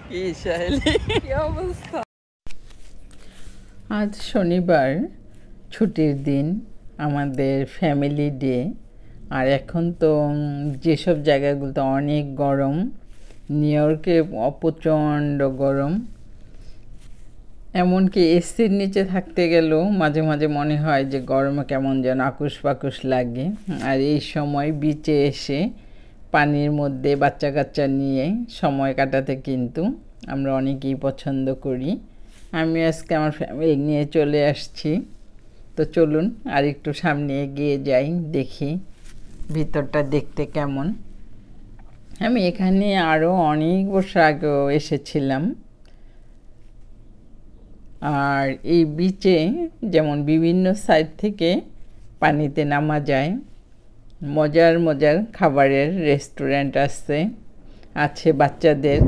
কি শাইলি কি অবস্থা। আজ শনিবার, ছুটির দিন, আমাদের ফ্যামিলি ডে। আর এখন তো যেসব জায়গাগুলোতে অনেক গরম, নিউ ইয়র্কে প্রচণ্ড গরম, এমনকি এসির নিচে থাকতে গেলেও মাঝে মাঝে মনে হয় যে গরমে কেমন যেন আকুশ বাকুশ লাগে। আর এই সময় বিচে এসে পানির মধ্যে বাচ্চা কাচ্চা নিয়ে সময় কাটাতে কিন্তু আমরা অনেকেই পছন্দ করি। আমি আজকে আমার ফ্যামিলি নিয়ে চলে আসছি। তো চলুন আর একটু সামনে এগিয়ে যাই, দেখি ভিতরটা দেখতে কেমন। আমি এখানে আরও অনেক বছর আগেও এসেছিলাম। আর এই বিচে যেমন বিভিন্ন সাইড থেকে পানিতে নামা যায়, মজার মজার খাবারের রেস্টুরেন্ট আছে বাচ্চাদের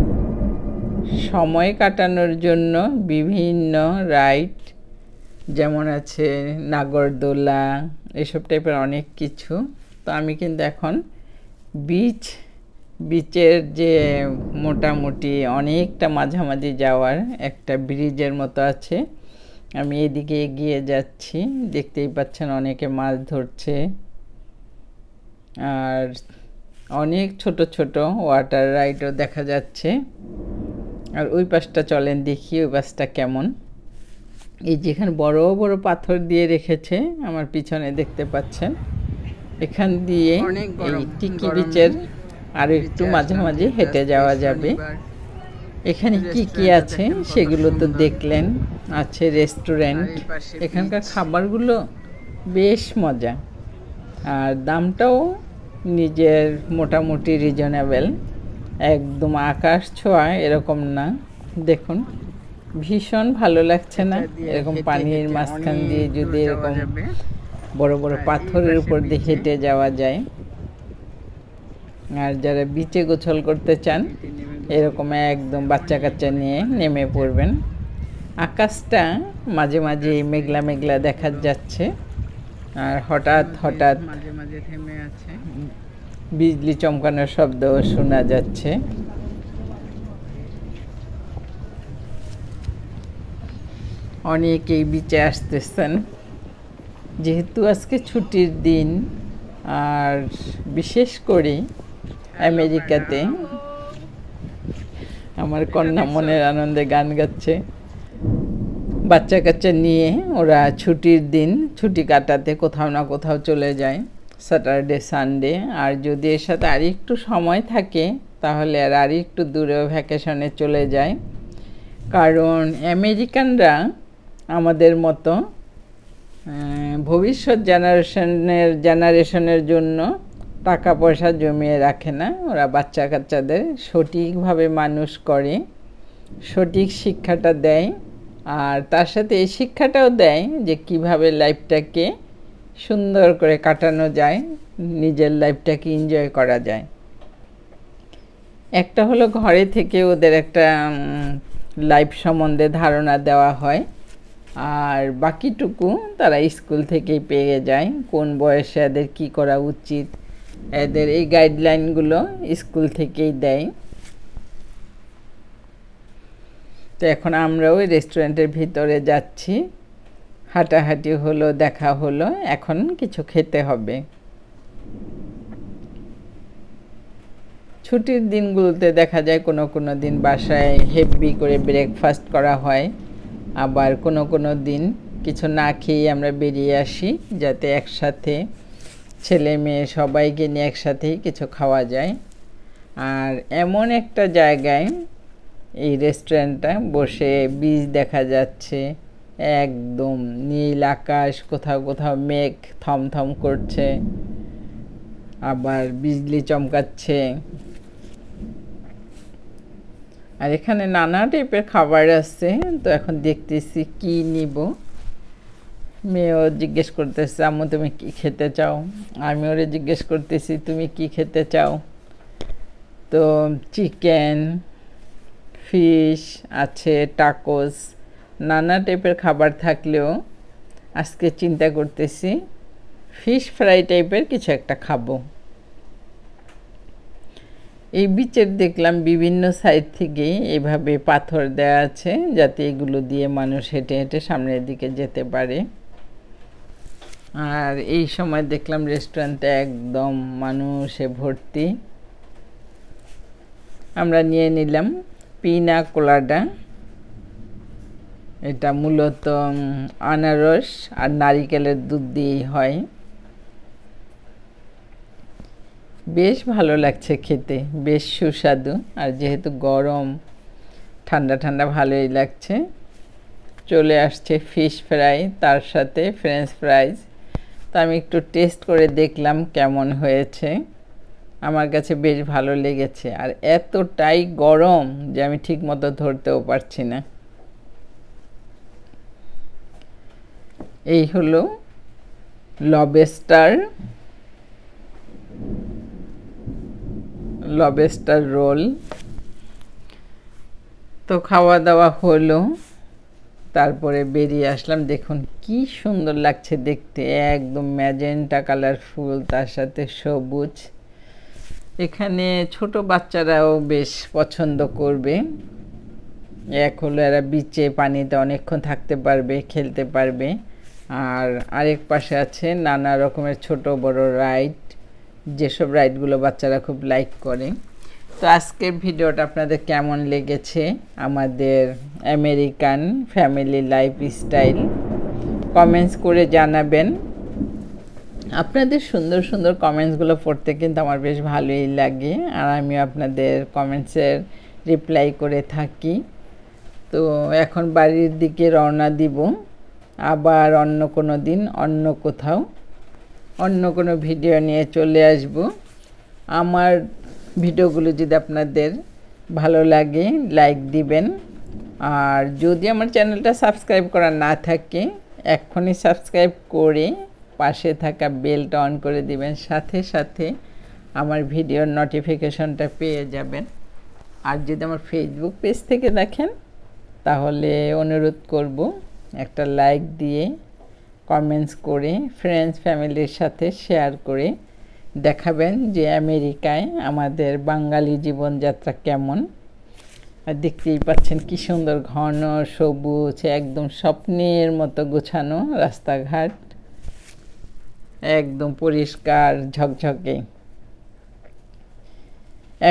সময় কাটানোর জন্য বিভিন্ন রাইড, যেমন আছে নাগরদোলা, এসব টাইপের অনেক কিছু। তো আমি কিন্তু এখন বিচের যে মোটামুটি অনেকটা মাঝামাঝি যাওয়ার একটা ব্রিজের মতো আছে, আমি এদিকে এগিয়ে যাচ্ছি। দেখতেই পাচ্ছেন অনেকে মাছ ধরছে, আর অনেক ছোট ছোট ওয়াটার রাইডও দেখা যাচ্ছে। আর ওই পাশটা চলেন দেখি ওই পাশটা কেমন। এই যেখানে বড় বড় পাথর দিয়ে রেখেছে আমার পিছনে দেখতে পাচ্ছেন, এখান দিয়ে এই টিকি বিচের আর একটু মাঝে মাঝে হেঁটে যাওয়া যাবে। এখানে কি কি আছে সেগুলো তো দেখলেন। আছে রেস্টুরেন্ট, এখানকার খাবারগুলো বেশ মজা, আর দামটাও নিজের মোটামুটি রিজনেবল, একদম আকাশ ছোঁয়া এরকম না। দেখুন ভীষণ ভালো লাগছে না? এরকম পানির মাঝখান দিয়ে যদি এরকম বড় বড় পাথরের উপর দিয়ে হেঁটে যাওয়া যায়। আর যারা বিচে গোসল করতে চান এরকম একদম বাচ্চা কাচ্চা নিয়ে নেমে পড়বেন। আকাশটা মাঝে মাঝে মেঘলা মেঘলা দেখা যাচ্ছে, আর হঠাৎ হঠাৎ মাঝে মাঝে থেমে আছে, বিজলি চমকানোর শব্দ শোনা যাচ্ছে। অনেকেই বিচে আসতেছেন যেহেতু আজকে ছুটির দিন। আর বিশেষ করে আমেরিকাতে আমার কন্যা মনের আনন্দে গান গাচ্ছে। বাচ্চা কাচ্চা নিয়ে ওরা ছুটির দিন ছুটি কাটাতে কোথাও না কোথাও চলে যায়, স্যাটারডে সানডে। আর যদি এর সাথে আর একটু সময় থাকে তাহলে আর একটু দূরেও ভ্যাকেশনে চলে যায়। কারণ আমেরিকানরা আমাদের মতো ভবিষ্যৎ জেনারেশনের জন্য টাকা পয়সা জমিয়ে রাখে না। ওরা বাচ্চা কাচ্চাদের সঠিকভাবে মানুষ করে, সঠিক শিক্ষাটা দেয়, আর তার সাথে এই শিক্ষাটাও দেয় যে কিভাবে লাইফটাকে সুন্দর করে কাটানো যায়, নিজের লাইফটাকে এনজয় করা যায়। একটা হলো ঘরে থেকে ওদের একটা লাইফ সম্বন্ধে ধারণা দেওয়া হয়, আর বাকিটুকু তারা স্কুল থেকেই পেয়ে যায়। কোন বয়সে এদের কী করা উচিত, এদের এই গাইডলাইনগুলো স্কুল থেকেই দেয়। তো এখন আমরা ওই রেস্টুরেন্টের ভিতরে যাচ্ছি, হাঁটাহাঁটি হলো, দেখা হলো, এখন কিছু খেতে হবে। ছুটির দিনগুলোতে দেখা যায় কোনো কোনো দিন বাসায় হেভি করে ব্রেকফাস্ট করা হয়, আবার কোনো কোনো দিন কিছু না খেয়ে আমরা বেরিয়ে আসি, যাতে একসাথে ছেলে মেয়ে সবাইকে নিয়ে একসাথেই কিছু খাওয়া যায়। আর এমন একটা জায়গায় এই রেস্টুরেন্টটা বসে, বীজ দেখা যাচ্ছে, একদম নীল আকাশ, কোথাও কোথাও মেঘ থমথম করছে, আবার বিজলি চমকাচ্ছে। আর এখানে নানা টাইপের খাবার আছে। তো এখন দেখতেছি কি নিব। মেয়েও জিজ্ঞেস করতেছে আম্মু তুমি কি খেতে চাও, আমি ওরে জিজ্ঞেস করতেছি তুমি কি খেতে চাও। তো চিকেন, ফিশ আছে, টাকোস, নানা টাইপের খাবার থাকলেও আজকে চিন্তা করতেছি ফিশ ফ্রাই টাইপের কিছু একটা খাবো। এই বিচের দেখলাম বিভিন্ন সাইড থেকে এভাবে পাথর দেওয়া আছে যাতে এগুলো দিয়ে মানুষ হেঁটে হেঁটে সামনের দিকে যেতে পারে। আর এই সময় দেখলাম রেস্টুরেন্টে একদম মানুষে ভর্তি। আমরা নিয়ে নিলাম পিনা কোলাডা। এটা মূলত আনারস আর নারিকেলের দুধ দিয়েই হয়। বেশ ভালো লাগছে খেতে, বেশ সুস্বাদু। আর যেহেতু গরম, ঠান্ডা ঠান্ডা ভালোই লাগছে। চলে আসছে ফিশ ফ্রাই, তার সাথে ফ্রেঞ্চ ফ্রাইজ। তো আমি একটু টেস্ট করে দেখলাম কেমন হয়েছে। আমার কাছে বেশ ভালো লেগেছে। আর এতটাই গরম যে আমি ঠিক মতো ধরতেও পারছি না। এই হলো লবস্টার রোল। তো খাওয়া দাওয়া হলো, তারপরে বেরিয়ে আসলাম। দেখুন কি সুন্দর লাগছে দেখতে, একদম ম্যাজেন্টা কালারফুল, তার সাথে সবুজ। এখানে ছোট বাচ্চারাও বেশ পছন্দ করবে। এক হলো এরা বিচে পানিতে অনেকক্ষণ থাকতে পারবে, খেলতে পারবে। আর আরেক পাশে আছে নানা রকমের ছোট বড় রাইড, যেসব রাইডগুলো বাচ্চারা খুব লাইক করে। তো আজকের ভিডিওটা আপনাদের কেমন লেগেছে, আমাদের আমেরিকান ফ্যামিলি লাইফস্টাইল, কমেন্টস করে জানাবেন। আপনাদের সুন্দর সুন্দর কমেন্টসগুলো পড়তে কিন্তু আমার বেশ ভালোই লাগে, আর আমিও আপনাদের কমেন্টসের রিপ্লাই করে থাকি। তো এখন বাড়ির দিকে রওনা দিব। আবার অন্য কোনো দিন অন্য কোথাও অন্য কোনো ভিডিও নিয়ে চলে আসব। আমার ভিডিওগুলো যদি আপনাদের ভালো লাগে লাইক দিবেন। আর যদি আমার চ্যানেলটা সাবস্ক্রাইব করা না থাকে এক্ষুনি সাবস্ক্রাইব করে পাশে থাকা বেলটা অন করে দিবেন, সাথে সাথে আমার ভিডিওর নোটিফিকেশনটা পেয়ে যাবেন। আর যদি আমার ফেসবুক পেজ থেকে দেখেন তাহলে অনুরোধ করব একটা লাইক দিয়ে কমেন্টস করে ফ্রেন্ডস ফ্যামিলির সাথে শেয়ার করে দেখাবেন যে আমেরিকায় আমাদের বাঙালি জীবনযাত্রা কেমন। আর দেখতেই পাচ্ছেন কি সুন্দর ঘন সবুজ, একদম স্বপ্নের মতো গোছানো রাস্তাঘাট, একদম পরিষ্কার ঝকঝকে।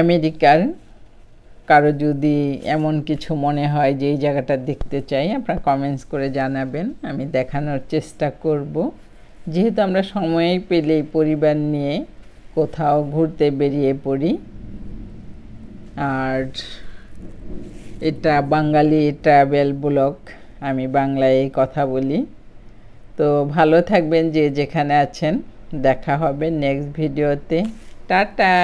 আমেরিকার কারো যদি এমন কিছু মনে হয় যে এই জায়গাটা দেখতে চাই, আপনারা কমেন্টস করে জানাবেন, আমি দেখানোর চেষ্টা করব। যেহেতু আমরা সময়ই পেলেই পরিবার নিয়ে কোথাও ঘুরতে বেরিয়ে পড়ি। আর এটা বাঙালি ট্রাভেল ব্লগ, আমি বাংলায় কথা বলি। তো ভালো থাকবেন যে যেখানে আছেন, দেখা হবে নেক্সট ভিডিওতে। টাটা।